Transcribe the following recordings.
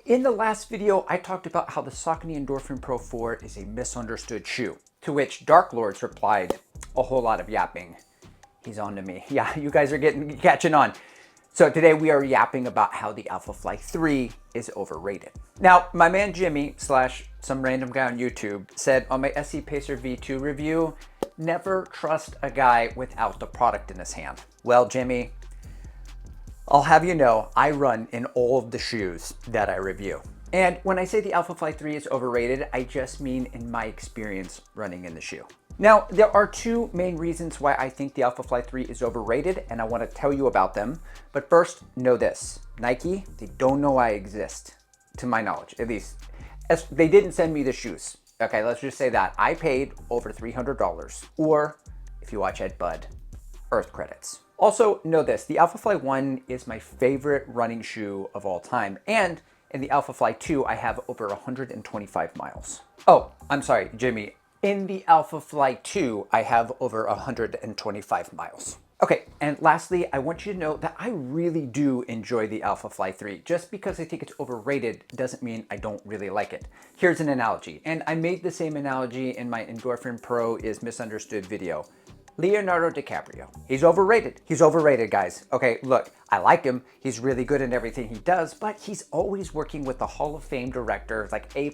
In the last video, I talked about how the Saucony Endorphin Pro 4 is a misunderstood shoe, to which Dark Lords replied, a whole lot of yapping. He's on to me. Yeah, you guys are catching on. So today we are yapping about how the Alphafly 3 is overrated. Now, my man Jimmy / some random guy on YouTube said on my SC Pacer V2 review, never trust a guy without the product in his hand. Well, Jimmy, I'll have you know, I run in all of the shoes that I review. And when I say the Alphafly 3 is overrated, I just mean in my experience running in the shoe. Now, there are two main reasons why I think the Alphafly 3 is overrated, and I want to tell you about them. But first, know this. Nike, they don't know I exist, to my knowledge, at least. They didn't send me the shoes. Okay, let's just say that. I paid over $300, or if you watch Ed Bud, Earth credits. Also, know this, the Alphafly 1 is my favorite running shoe of all time, and in the Alphafly 2, I have over 125 miles. Oh, I'm sorry, Jimmy. In the Alphafly 2, I have over 125 miles. Okay, and lastly, I want you to know that I really do enjoy the Alphafly 3. Just because I think it's overrated doesn't mean I don't really like it. Here's an analogy, and I made the same analogy in my Endorphin Pro is Misunderstood video. Leonardo DiCaprio. He's overrated. He's overrated, guys. Okay, look, I like him. He's really good in everything he does, but he's always working with the Hall of Fame director, like A++.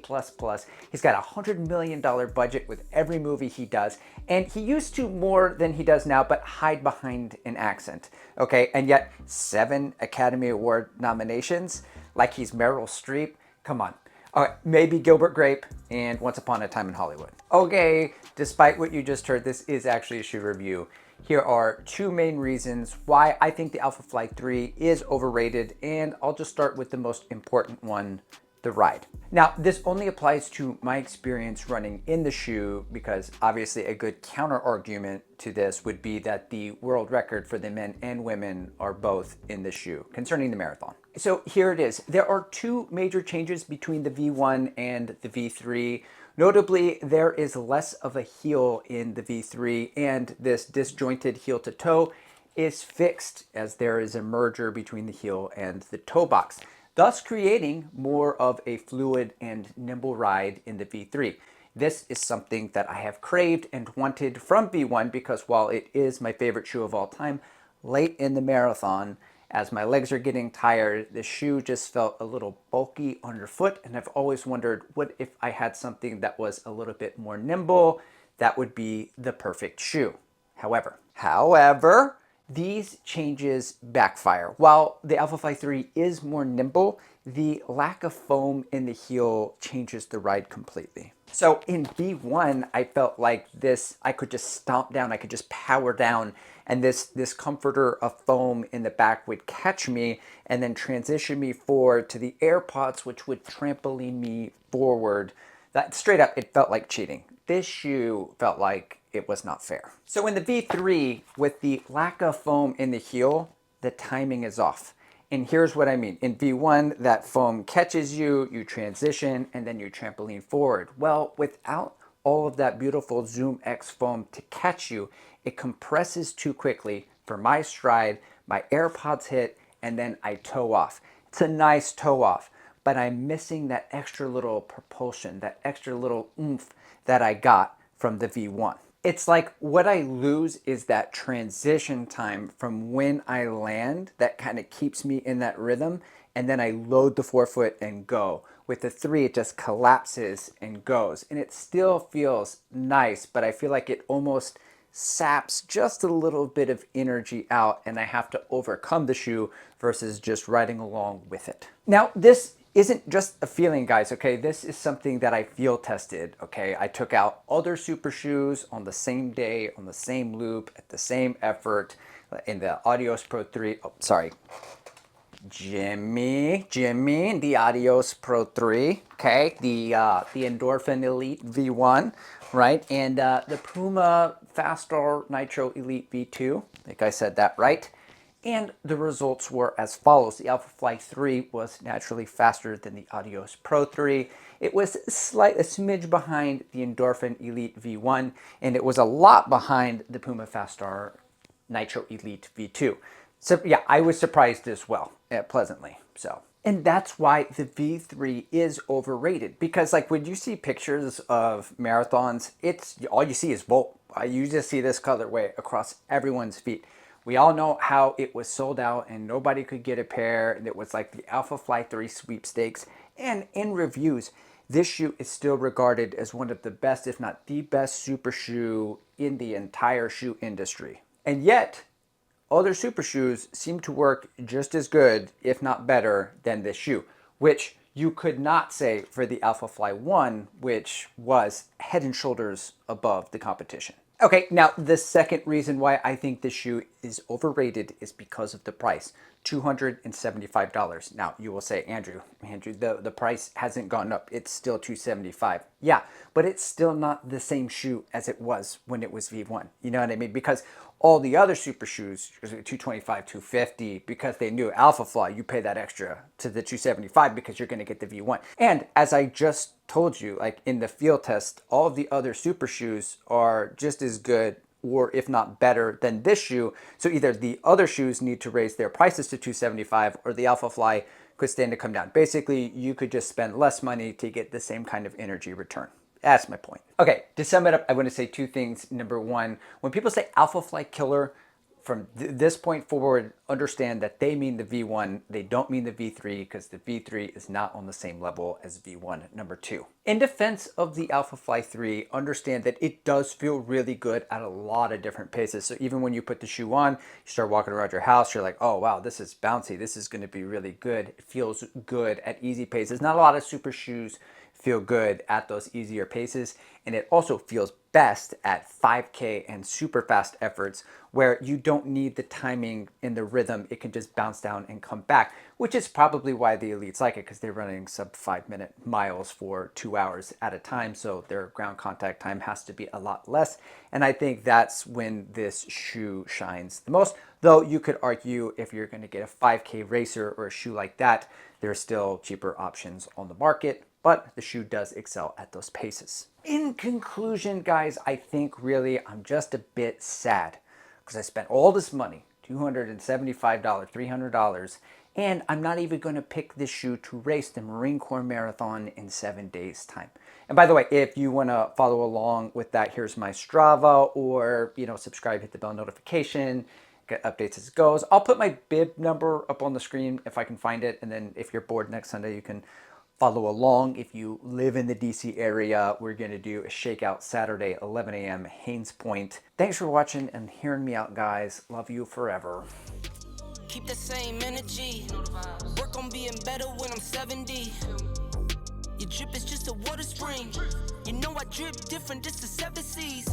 He's got a $100 million budget with every movie he does, and he used to more than he does now, but hide behind an accent, okay? And yet, 7 Academy Award nominations, like he's Meryl Streep. Come on. All right, maybe Gilbert Grape and Once Upon a Time in Hollywood. Okay, despite what you just heard, this is actually a shoe review. Here are two main reasons why I think the Alphafly 3 is overrated, and I'll just start with the most important one, the ride. Now, this only applies to my experience running in the shoe because obviously a good counter argument to this would be that the world record for the men and women are both in the shoe concerning the marathon. So here it is. There are two major changes between the V1 and the V3. Notably, there is less of a heel in the V3, and this disjointed heel to toe is fixed as there is a merger between the heel and the toe box, thus creating more of a fluid and nimble ride in the V3. This is something that I have craved and wanted from V1 because while it is my favorite shoe of all time, late in the marathon, as my legs are getting tired, the shoe just felt a little bulky underfoot, and I've always wondered, what if I had something that was a little bit more nimble? That would be the perfect shoe. However, these changes backfire. While the Alphafly 3 is more nimble, the lack of foam in the heel changes the ride completely. So in V1, I felt like this, I could just stomp down, I could just power down, and this comforter of foam in the back would catch me and then transition me forward to the AirPods, which would trampoline me forward. That straight up, it felt like cheating. This shoe felt like it was not fair. So in the V3, with the lack of foam in the heel, the timing is off. And here's what I mean. In V1, that foam catches you, you transition, and then you trampoline forward. Well, without all of that beautiful Zoom X foam to catch you, it compresses too quickly for my stride, my AirPods hit, and then I toe off. It's a nice toe off, but I'm missing that extra little propulsion, that extra little oomph that I got from the V1. It's like what I lose is that transition time from when I land that kind of keeps me in that rhythm, and then I load the forefoot and go. With the 3, it just collapses and goes, and it still feels nice, but I feel like it almost saps just a little bit of energy out, and I have to overcome the shoe versus just riding along with it. Now, this isn't just a feeling, guys, okay? This is something that I field tested, okay? I took out other super shoes on the same day, on the same loop, at the same effort, in the Adios Pro 3, oh, sorry. Jimmy, the Adios Pro 3, okay? The Endorphin Elite V1, right? And the Puma Fastar Nitro Elite V2, I think I said that right. And the results were as follows. The Alphafly 3 was naturally faster than the Adios Pro 3. It was a smidge behind the Endorphin Elite V1, and it was a lot behind the Puma Fastar Nitro Elite V2. So yeah, I was surprised as well, pleasantly. So And that's why the V3 is overrated, because like when you see pictures of marathons, it's all you see is Volt. You just see this colorway across everyone's feet. We all know how it was sold out and nobody could get a pair. It was like the Alphafly 3 sweepstakes. And in reviews, this shoe is still regarded as one of the best, if not the best, super shoe in the entire shoe industry. And yet, other super shoes seem to work just as good, if not better, than this shoe, which you could not say for the Alphafly 1, which was head and shoulders above the competition. Okay, now the second reason why I think this shoe is overrated is because of the price, $275. Now you will say, Andrew, the price hasn't gone up. It's still $275. Yeah, but it's still not the same shoe as it was when it was V1. You know what I mean? Because all the other super shoes, $225, $250, because they knew Alphafly, you pay that extra to the $275 because you're going to get the V1. And as I just told you, like in the field test, all of the other super shoes are just as good, or if not better, than this shoe. So either the other shoes need to raise their prices to $275, or the Alphafly could stand to come down. Basically, you could just spend less money to get the same kind of energy return. That's my point. Okay, to sum it up, I want to say two things. Number one, when people say Alphafly killer, from this point forward, understand that they mean the V1. They don't mean the V3, because the V3 is not on the same level as V1. Number two, in defense of the Alphafly 3, understand that it does feel really good at a lot of different paces. So even when you put the shoe on, you start walking around your house, you're like, oh wow, this is bouncy. This is going to be really good. It feels good at easy paces. Not a lot of super shoes feel good at those easier paces, and it also feels best at 5K and super fast efforts where you don't need the timing in the rhythm. It can just bounce down and come back, which is probably why the elites like it, because they're running sub 5-minute miles for 2 hours at a time, so their ground contact time has to be a lot less. And I think that's when this shoe shines the most. Though you could argue if you're going to get a 5K racer or a shoe like that, there are still cheaper options on the market, but the shoe does excel at those paces. In conclusion, guys, I think really I'm just a bit sad because I spent all this money, $275, $300, and I'm not even going to pick this shoe to race the Marine Corps Marathon in 7 days' time. And by the way, if you want to follow along with that, here's my Strava, or subscribe, hit the bell notification, get updates as it goes. I'll put my bib number up on the screen if I can find it, and then if you're bored next Sunday, you can follow along. If you live in the DC area, we're going to do a shakeout Saturday, 11 a.m. Haynes Point. Thanks for watching and hearing me out, guys. Love you forever. Keep the same energy. Work on being better when I'm 70. Your drip is just a water spring. You know I drip different, just the 7 seas.